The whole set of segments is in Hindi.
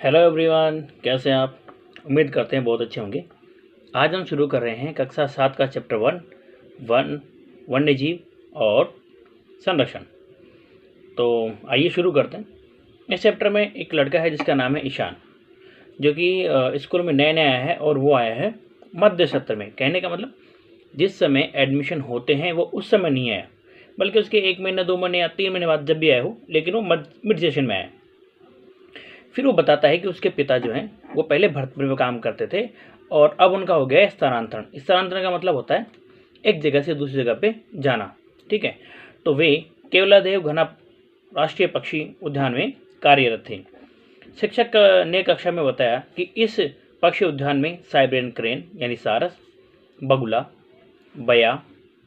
हेलो एवरीवन, कैसे हैं आप। उम्मीद करते हैं बहुत अच्छे होंगे। आज हम शुरू कर रहे हैं कक्षा 7 का चैप्टर वन वन्यजीव और संरक्षण। तो आइए शुरू करते हैं। इस चैप्टर में एक लड़का है जिसका नाम है ईशान, जो कि स्कूल में नया नया आया है और वो आया है मध्य सत्र में। कहने का मतलब जिस समय एडमिशन होते हैं वो उस समय नहीं आया, बल्कि उसके 1 महीने 2 महीने या 3 महीने बाद जब भी आया हो, लेकिन वो मिड सेशन में आया। फिर वो बताता है कि उसके पिता जो हैं वो पहले भरतपुर में काम करते थे और अब उनका हो गया है स्थानांतरण। स्थानांतरण का मतलब होता है एक जगह से दूसरी जगह पे जाना। ठीक है, तो वे केवलादेव घना राष्ट्रीय पक्षी उद्यान में कार्यरत थे। शिक्षक ने कक्षा में बताया कि इस पक्षी उद्यान में साइबेरियन क्रेन यानी सारस, बगुला, बया,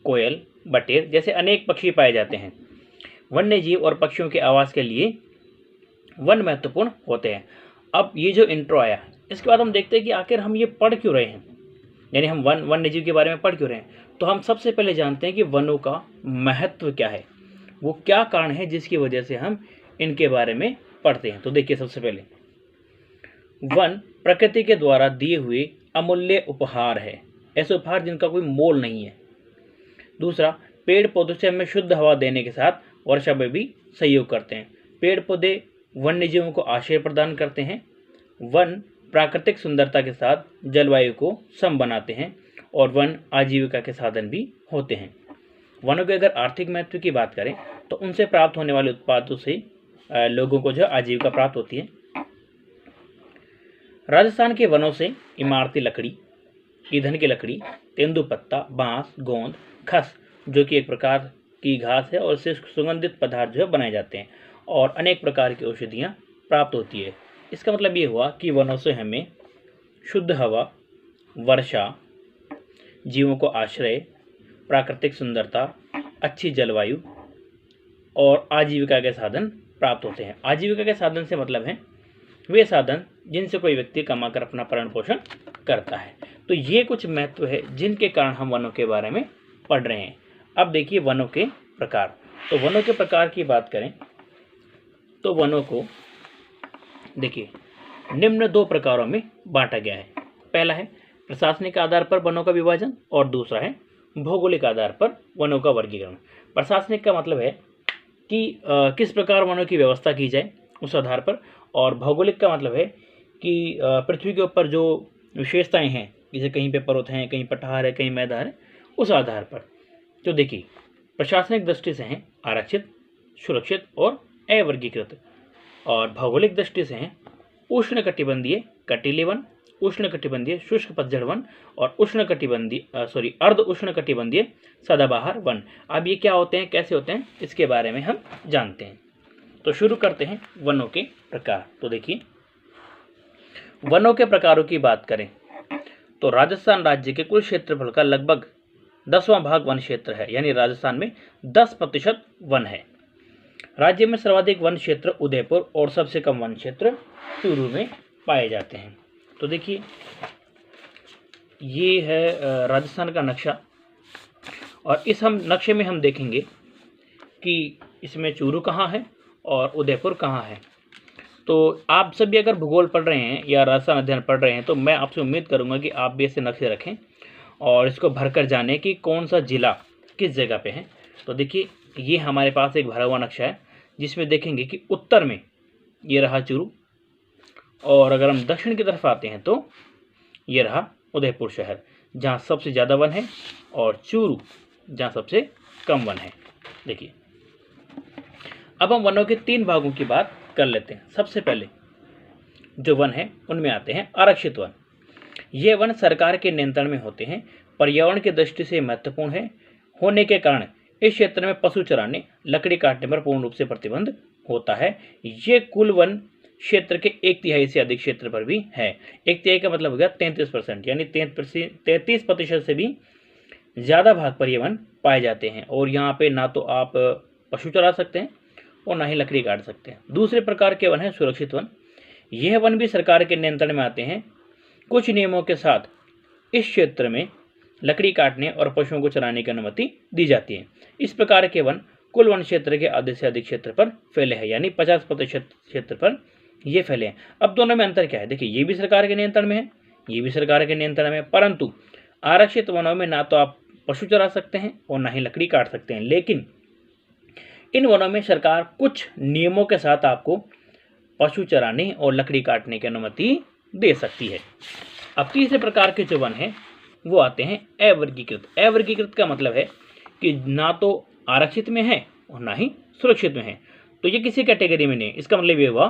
कोयल, बटेर जैसे अनेक पक्षी पाए जाते हैं। वन्य जीव और पक्षियों के आवास के लिए वन महत्वपूर्ण होते हैं। अब ये जो इंट्रो आया, इसके बाद हम देखते हैं कि आखिर हम ये पढ़ क्यों रहे हैं, यानी हम वन्य जीव के बारे में पढ़ क्यों रहे हैं। तो हम सबसे पहले जानते हैं कि वनों का महत्व क्या है, वो क्या कारण है जिसकी वजह से हम इनके बारे में पढ़ते हैं। तो देखिए, सबसे पहले वन प्रकृति के द्वारा दिए हुए अमूल्य उपहार है, ऐसे उपहार जिनका कोई मोल नहीं है। दूसरा, पेड़ पौधों से हमें शुद्ध हवा देने के साथ वर्षा में भी सहयोग करते हैं। पेड़ पौधे वन्य जीवों को आश्रय प्रदान करते हैं। वन प्राकृतिक सुंदरता के साथ जलवायु को सम बनाते हैं और वन आजीविका के साधन भी होते हैं। वनों के अगर आर्थिक महत्व की बात करें तो उनसे प्राप्त होने वाले उत्पादों से लोगों को जो आजीविका प्राप्त होती है। राजस्थान के वनों से इमारती लकड़ी, ईंधन की लकड़ी, तेंदुपत्ता, बांस, गोंद, खस जो कि एक प्रकार की घास है और इससे सुगंधित पदार्थ जो है बनाए जाते हैं और अनेक प्रकार की औषधियाँ प्राप्त होती है। इसका मतलब ये हुआ कि वनों से हमें शुद्ध हवा, वर्षा, जीवों को आश्रय, प्राकृतिक सुंदरता, अच्छी जलवायु और आजीविका के साधन प्राप्त होते हैं। आजीविका के साधन से मतलब है वे साधन जिनसे कोई व्यक्ति कमाकर अपना भरण पोषण करता है। तो ये कुछ महत्व है जिनके कारण हम वनों के बारे में पढ़ रहे हैं। अब देखिए वनों के प्रकार। तो वनों के प्रकार की बात करें तो वनों को देखिए निम्न 2 प्रकारों में बांटा गया है। पहला है प्रशासनिक आधार पर वनों का विभाजन और दूसरा है भौगोलिक आधार पर वनों का वर्गीकरण। प्रशासनिक का मतलब है कि किस प्रकार वनों की व्यवस्था की जाए उस आधार पर, और भौगोलिक का मतलब है कि पृथ्वी के ऊपर जो विशेषताएं हैं, जैसे कहीं पे पर्वत हैं, कहीं पठार है, कहीं मैदान है, उस आधार पर। तो देखिए प्रशासनिक दृष्टि से हैं आरक्षित, सुरक्षित और अवर्गीकृत, और भौगोलिक दृष्टि से हैं उष्णकटिबंधीय कटीले वन, उष्णकटिबंधीय शुष्क पतझड़ वन और अर्ध उष्णकटिबंधीय सदाबहार वन। अब ये क्या होते हैं, कैसे होते हैं, इसके बारे में हम जानते हैं। तो शुरू करते हैं वनों के प्रकार। तो देखिए वनों के प्रकारों की बात करें तो राजस्थान राज्य के कुल क्षेत्रफल का लगभग 10वां भाग वन क्षेत्र है, यानी राजस्थान में 10% वन है। राज्य में सर्वाधिक वन क्षेत्र उदयपुर और सबसे कम वन क्षेत्र चूरू में पाए जाते हैं। तो देखिए ये है राजस्थान का नक्शा, और इस नक्शे में हम देखेंगे कि इसमें चूरू कहाँ है और उदयपुर कहाँ है। तो आप सभी अगर भूगोल पढ़ रहे हैं या राजस्थान अध्ययन पढ़ रहे हैं तो मैं आपसे उम्मीद करूंगा कि आप भी ऐसे नक्शे रखें और इसको भरकर जाने कि कौन सा जिला किस जगह पे है। तो देखिए ये हमारे पास एक भरा हुआ नक्शा है जिसमें देखेंगे कि उत्तर में ये रहा चूरू, और अगर हम दक्षिण की तरफ आते हैं तो ये रहा उदयपुर शहर जहाँ सबसे ज़्यादा वन है, और चूरू जहाँ सबसे कम वन है। देखिए अब हम वनों के 3 भागों की बात कर लेते हैं। सबसे पहले जो वन है उनमें आते हैं आरक्षित वन। ये वन सरकार के नियंत्रण में होते हैं, पर्यावरण की दृष्टि से महत्वपूर्ण है होने के कारण इस क्षेत्र में पशु चराने, लकड़ी काटने पर पूर्ण रूप से प्रतिबंध होता है। ये कुल वन क्षेत्र के 1/3 से अधिक क्षेत्र पर भी है। 1/3 का मतलब हो गया 33%, यानी 33% से भी ज़्यादा भाग पर ये वन पाए जाते हैं। और यहाँ पे ना तो आप पशु चरा सकते हैं और ना ही लकड़ी काट सकते हैं। दूसरे प्रकार के वन है सुरक्षित वन। यह वन भी सरकार के नियंत्रण में आते हैं। कुछ नियमों के साथ इस क्षेत्र में लकड़ी काटने और पशुओं को चराने की अनुमति दी जाती है। इस प्रकार के वन कुल वन क्षेत्र के आधे से अधिक क्षेत्र पर फैले हैं, यानी 50% क्षेत्र पर ये फैले हैं। अब दोनों में अंतर क्या है? देखिए, ये भी सरकार के नियंत्रण में है, ये भी सरकार के नियंत्रण में है, परंतु आरक्षित वनों में ना तो आप पशु चरा सकते हैं और ना ही लकड़ी काट सकते हैं, लेकिन इन वनों में सरकार कुछ नियमों के साथ आपको पशु चराने और लकड़ी काटने की अनुमति दे सकती है। अब तीसरे प्रकार के जो वन हैं वो आते हैं अवर्गीकृत। अवर्गीकृत का मतलब है कि ना तो आरक्षित में है और ना ही सुरक्षित में है, तो ये किसी कैटेगरी में नहीं। इसका मतलब ये हुआ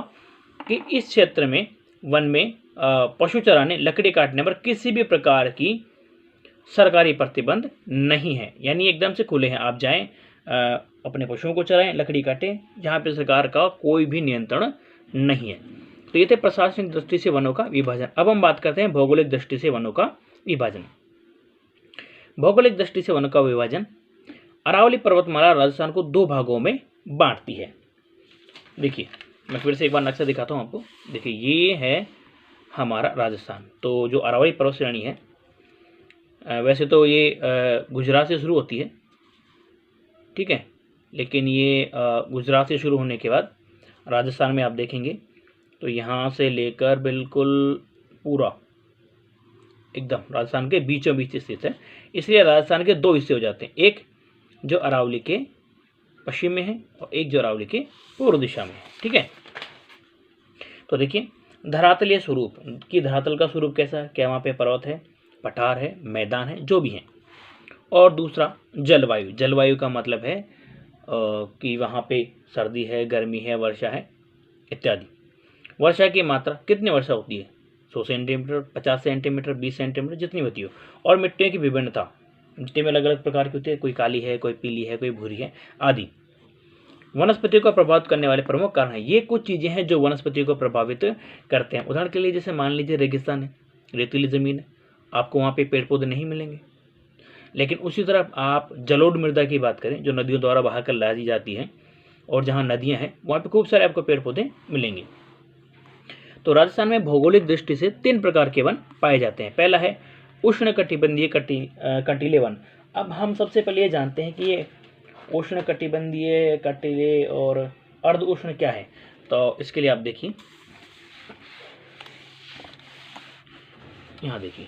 कि इस क्षेत्र में, वन में पशु चराने, लकड़ी काटने पर किसी भी प्रकार की सरकारी प्रतिबंध नहीं है, यानी एकदम से खुले हैं। आप जाएं, अपने पशुओं को चराएं, लकड़ी काटें, जहाँ पे सरकार का कोई भी नियंत्रण नहीं है। तो ये थे प्रशासनिक दृष्टि से वनों का विभाजन। अब हम बात करते हैं भौगोलिक दृष्टि से वनों का विभाजन। भौगोलिक दृष्टि से वनों का विभाजन, अरावली पर्वतमाला राजस्थान को 2 भागों में बांटती है। देखिए, मैं फिर से एक बार नक्शा दिखाता हूँ आपको। देखिए, ये है हमारा राजस्थान। तो जो अरावली पर्वत श्रेणी है, वैसे तो ये गुजरात से शुरू होती है, ठीक है, लेकिन ये गुजरात से शुरू होने के बाद राजस्थान में आप देखेंगे तो यहाँ से लेकर बिल्कुल पूरा एकदम राजस्थान के बीचों बीच स्थित है। इसलिए राजस्थान के 2 हिस्से हो जाते हैं, एक जो अरावली के पश्चिम में है और एक जो अरावली के पूर्व दिशा में है, ठीक है। तो देखिए, धरातलीय स्वरूप की, धरातल का स्वरूप कैसा है? क्या वहाँ पे पर्वत है, पठार है, मैदान है, जो भी है। और दूसरा जलवायु। जलवायु का मतलब है कि वहाँ पे सर्दी है, गर्मी है, वर्षा है इत्यादि। वर्षा की मात्रा, कितनी वर्षा होती है? 100 सेंटीमीटर, 50 सेंटीमीटर, 20 सेंटीमीटर, जितनी होती हो। और मिट्टियों की विभिन्नता, मिट्टी में अलग अलग प्रकार की होती है, कोई काली है, कोई पीली है, कोई भूरी है आदि। वनस्पतियों को प्रभावित करने वाले प्रमुख कारण हैं। ये कुछ चीज़ें हैं जो वनस्पतियों को प्रभावित करते हैं। उदाहरण के लिए जैसे मान लीजिए रेगिस्तान है, रेतीली ज़मीन है, आपको वहाँ पे पेड़ पौधे नहीं मिलेंगे। लेकिन उसी तरह आप जलोढ़ मृदा की बात करें, जो नदियों द्वारा बहाकर लाई जाती है, और जहाँ नदियाँ हैं वहाँ पे खूब सारे आपको पेड़ पौधे मिलेंगे। तो राजस्थान में भौगोलिक दृष्टि से 3 प्रकार के वन पाए जाते हैं। पहला है उष्णकटिबंधीय कंटीले वन। अब हम सबसे पहले ये जानते हैं कि ये उष्णकटिबंधीय, कंटीले और अर्ध उष्ण क्या है। तो इसके लिए आप देखिए, यहाँ देखिए,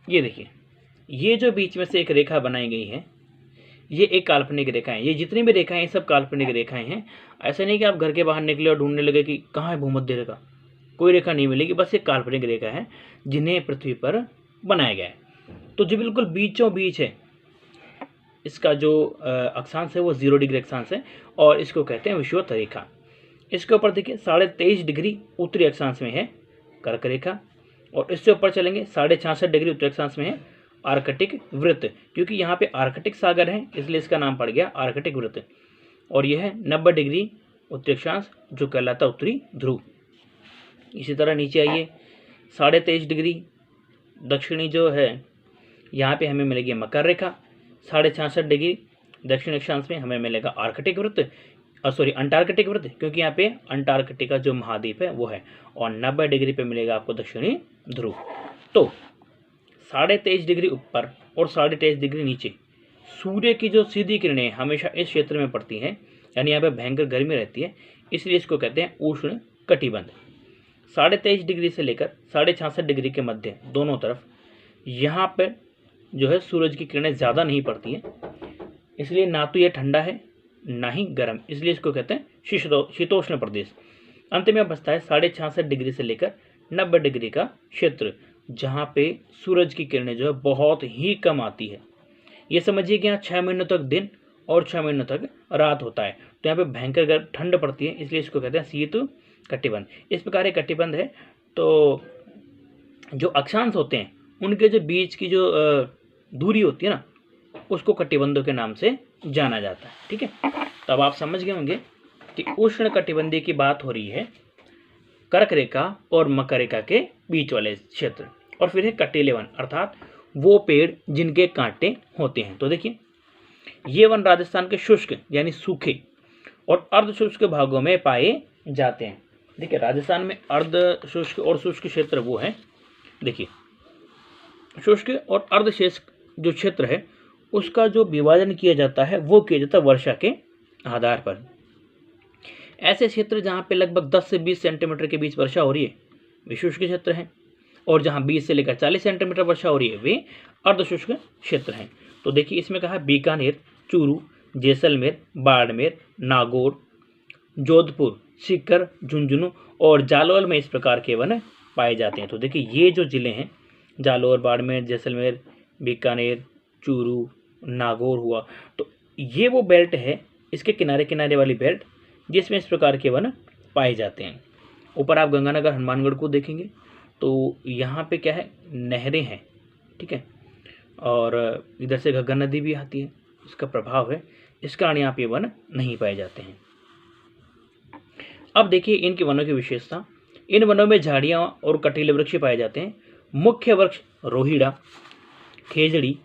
ये देखिए, ये जो बीच में से एक रेखा बनाई गई है, ये एक काल्पनिक रेखाएं। ये जितनी भी रेखाएं हैं सब काल्पनिक रेखाएं हैं। ऐसा नहीं कि आप घर के बाहर निकले और ढूंढने लगे कि कहाँ है भूमध्य रेखा, कोई रेखा नहीं मिलेगी, बस एक काल्पनिक रेखा है जिन्हें पृथ्वी पर बनाया गया है। तो जो बिल्कुल बीचों बीच है, इसका जो अक्षांश है वो 0 डिग्री अक्षांश है और इसको कहते हैं विषुवत रेखा। इसके ऊपर देखिए 23.5 डिग्री उत्तरी अक्षांश में है कर्क रेखा, और इससे ऊपर चलेंगे 66.5 डिग्री उत्तरी अक्षांश में है आर्कटिक वृत्त, क्योंकि यहाँ पे आर्कटिक सागर है इसलिए इसका नाम पड़ गया आर्कटिक वृत्त। और यह है 90 डिग्री उत्तरी अक्षांश जो कहलाता उत्तरी ध्रुव। इसी तरह नीचे आइए, 23.5 डिग्री दक्षिणी जो है यहाँ पे हमें मिलेगी मकर रेखा, 66.5 डिग्री दक्षिण अक्षांश में हमें मिलेगा आर्कटिक वृत्त, अंटार्कटिक वृत्त, क्योंकि यहाँ पे अंटार्कटिका जो महाद्वीप है वो है, और 90 डिग्री पे मिलेगा आपको दक्षिणी ध्रुव। तो 23.5 डिग्री ऊपर और 23.5 डिग्री नीचे सूर्य की जो सीधी किरणें हमेशा इस क्षेत्र में पड़ती हैं, यानी यहाँ पे भयंकर गर्मी रहती है, इसलिए इसको कहते हैं उष्ण कटिबंध। 23.5 डिग्री से लेकर 66.5 डिग्री के मध्य दोनों तरफ यहाँ पर जो है सूरज की किरणें ज़्यादा नहीं पड़ती हैं, इसलिए ना तो ये ठंडा है ना ही गर्म, इसलिए इसको कहते हैं शीतोष्ण प्रदेश। अंत में बचता है 66.5 डिग्री से लेकर 90 डिग्री का क्षेत्र, जहाँ पे सूरज की किरणें जो है बहुत ही कम आती है। ये समझिए कि यहाँ 6 महीनों तक दिन और 6 महीनों तक रात होता है, तो यहाँ पे भयंकर ठंड पड़ती है, इसलिए इसको कहते हैं शीत कटिबंध। इस प्रकार एक कटिबंध है। तो जो अक्षांश होते हैं उनके जो बीच की जो दूरी होती है ना, उसको कटिबंधों के नाम से जाना जाता है, ठीक है। तो अब आप समझ गए होंगे कि उष्ण कटिबंधीय की बात हो रही है कर्क रेखा और मकर रेखा के बीच वाले क्षेत्र। और फिर है कंटीले वन, अर्थात वो पेड़ जिनके कांटे होते हैं। तो देखिए, ये वन राजस्थान के शुष्क यानी सूखे और अर्ध शुष्क भागों में पाए जाते हैं। देखिए, राजस्थान में अर्ध शुष्क और शुष्क क्षेत्र वो है। देखिए, शुष्क और अर्ध शुष्क जो क्षेत्र है उसका जो विभाजन किया जाता है वो किया जाता है वर्षा के आधार पर। ऐसे क्षेत्र जहाँ पे लगभग 10 से 20 सेंटीमीटर के बीच वर्षा हो रही है वे शुष्क क्षेत्र हैं, और जहाँ 20 से लेकर 40 सेंटीमीटर वर्षा हो रही है वे अर्धशुष्क क्षेत्र हैं। तो देखिए इसमें कहा बीकानेर, चूरू, जैसलमेर, बाड़मेर, नागौर, जोधपुर, सीकर, झुंझुनू और जालौर में इस प्रकार के वन पाए जाते हैं। तो देखिए ये जो जिले हैं जालौर, बाड़मेर, जैसलमेर, बीकानेर, चूरू, नागौर हुआ, तो ये वो बेल्ट है, इसके किनारे किनारे वाली बेल्ट जिसमें इस प्रकार के वन पाए जाते हैं। ऊपर आप गंगानगर, हनुमानगढ़ को देखेंगे तो यहाँ पे क्या है, नहरें हैं, ठीक है, और इधर से घग्गर नदी भी आती है, इसका प्रभाव है, इस कारण यहाँ पे वन नहीं पाए जाते हैं। अब देखिए इनके वनों की विशेषता। इन वनों में झाड़ियाँ और कटीले वृक्ष पाए जाते हैं। मुख्य वृक्ष रोहिड़ा, खेजड़ी,